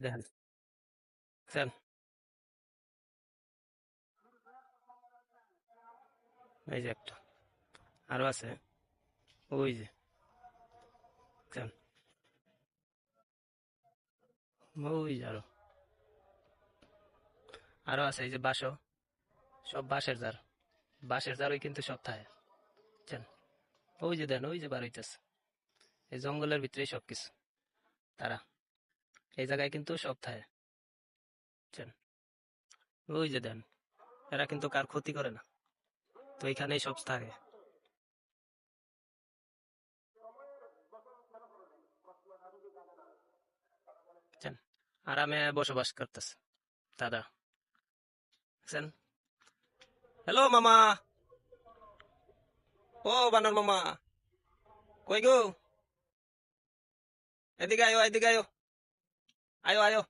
দেখেন দেখছেন? এই যে একটা আরো আছে, ওই যে দেখছেন? ওই যে আরো আরো আছে, এই যে বাঁশও, সব বাঁশের জার, বাঁশের জারই কিন্তু সব থাকে, বুঝছেন? ওই যে দেন, ওই যে বার হইতেছে, এই জঙ্গলের ভিতরেই সবকিছু তারা, এই জায়গায় কিন্তু সব থাকে, বুঝছেন? ওই যে দেন, এরা কিন্তু কার ক্ষতি করে না, তো এখানেই সব থাকে, বুঝছেন? আরামে বসবাস করতেছে তারা, বুঝছেন? হ্যালো মামা, ও বানর মামা, কই গো? এদিকে আয়ো, এদিকে আয়ো, আয়ো আয়ো।